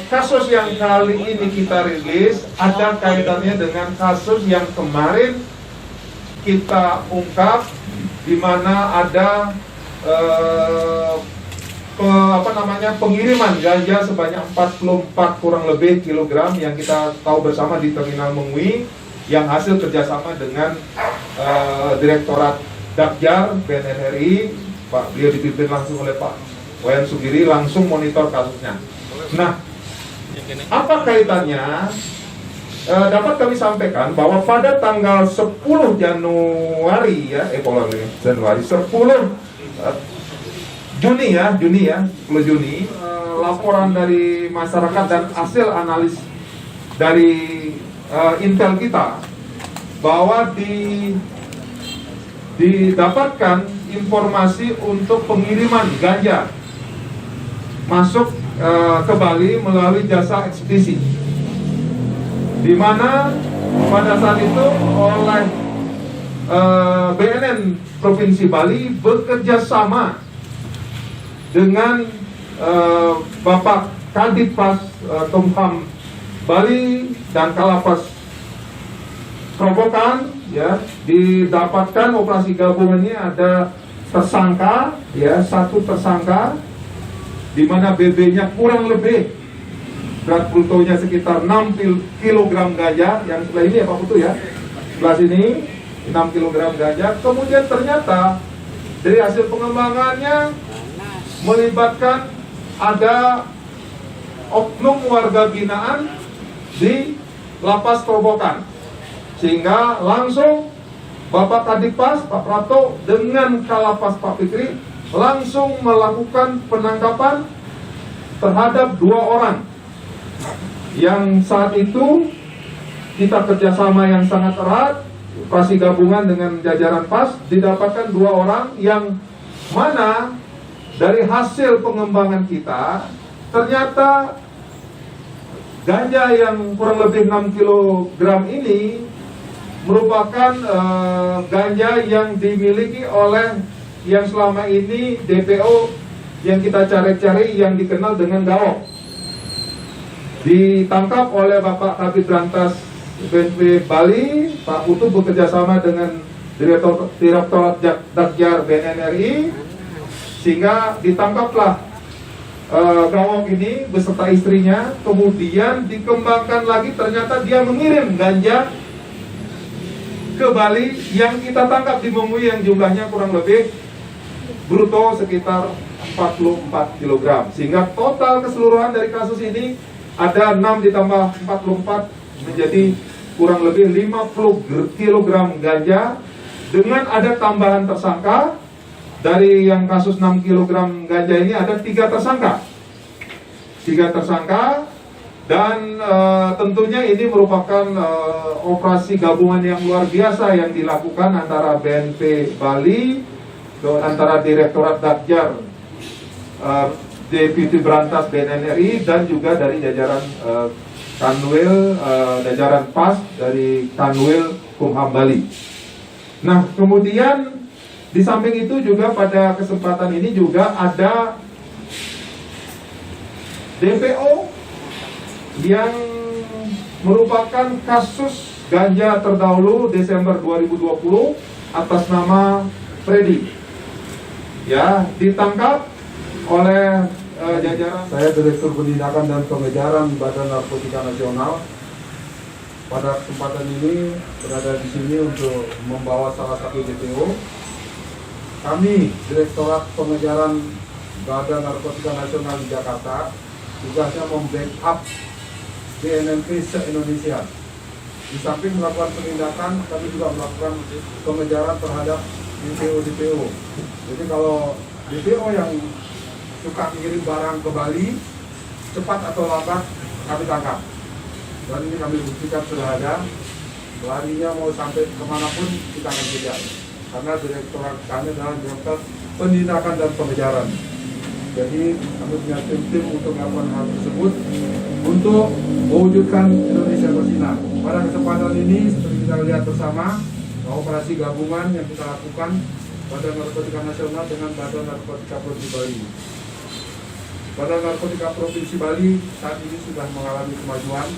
Kasus yang kali ini kita rilis ada kaitannya dengan kasus yang kemarin kita ungkap, di mana ada pengiriman ganja sebanyak 44 kurang lebih kilogram yang kita tahu bersama di Terminal Mengwi, yang hasil kerjasama dengan Direktorat Dakjar BNN-RI. Beliau dipimpin langsung oleh Pak Wayan Sugiri, langsung monitor kasusnya. Nah, apa kaitannya? Dapat kami sampaikan bahwa pada tanggal 10 Januari 10 Juni, laporan dari masyarakat dan hasil analis dari intel kita bahwa didapatkan informasi untuk pengiriman ganja masuk ke Bali melalui jasa ekspedisi, di mana pada saat itu oleh BNN Provinsi Bali bekerja sama dengan Bapak Kadippas Kumham Bali dan Kalapas Kerobokan, ya, didapatkan operasi gabungan ini ada tersangka, ya, satu tersangka, di mana BB-nya kurang lebih berat brutonya sekitar 6 kg ganja, yang sebelah ini ya Pak Putu ya, sebelah sini 6 kg ganja. Kemudian ternyata dari hasil pengembangannya melibatkan ada oknum warga binaan di Lapas Kerobokan, sehingga langsung Bapak Kadippas Pak Prato dengan Kalapas Pak Fikri langsung melakukan penangkapan terhadap 2 orang yang saat itu kita kerjasama yang sangat erat, operasi gabungan dengan jajaran PAS. Didapatkan 2 orang yang mana dari hasil pengembangan kita ternyata ganja yang kurang lebih 6 kg ini merupakan ganja yang dimiliki oleh yang selama ini DPO yang kita cari-cari, yang dikenal dengan Gawok. Ditangkap oleh Bapak Kabid Rantas BNP Bali, Pak Putu bekerjasama dengan Direktorat Dakjar BNN-RI, sehingga ditangkaplah Gawok ini beserta istrinya. Kemudian dikembangkan lagi, ternyata dia mengirim ganja ke Bali yang kita tangkap di Mengwi yang jumlahnya kurang lebih bruto sekitar 44 kg, sehingga total keseluruhan dari kasus ini ada 6 ditambah 44 menjadi kurang lebih 50 kg ganja, dengan ada tambahan tersangka. Dari yang kasus 6 kg ganja ini ada 3 tersangka, dan tentunya ini merupakan operasi gabungan yang luar biasa yang dilakukan antara BNP Bali, antara Direktorat Dakjar, Deputi Berantas BNN-RI, dan juga dari jajaran Kanwil, jajaran PAS dari Kanwil Kumham Bali. Nah, kemudian di samping itu juga pada kesempatan ini juga ada DPO yang merupakan kasus ganja terdahulu Desember 2020 atas nama Freddy. Ya, ditangkap oleh jajaran. Saya Direktur Penindakan dan Pengejaran Badan Narkotika Nasional. Pada kesempatan ini berada di sini untuk membawa salah satu DPO. Kami Direktorat Pengejaran Badan Narkotika Nasional di Jakarta tugasnya membackup BNNP se-Indonesia. Di samping melakukan penindakan, kami juga melakukan pengejaran terhadap DPO-DPO. Jadi kalau DPO yang suka mengirim barang ke Bali, cepat atau lambat kami tangkap. Dan ini kami buktikan sudah ada. Larinya mau sampai kemanapun kita akan kejar. Karena direktorat kami adalah Direktorat Penindakan dan Pengejaran. Jadi kami punya tim-tim untuk melakukan hal tersebut untuk mewujudkan Indonesia bersinar. Pada kesempatan ini seperti kita lihat bersama, operasi gabungan yang kita lakukan Badan Narkotika Nasional dengan Badan Narkotika Provinsi Bali. Badan Narkotika Provinsi Bali saat ini sudah mengalami kemajuan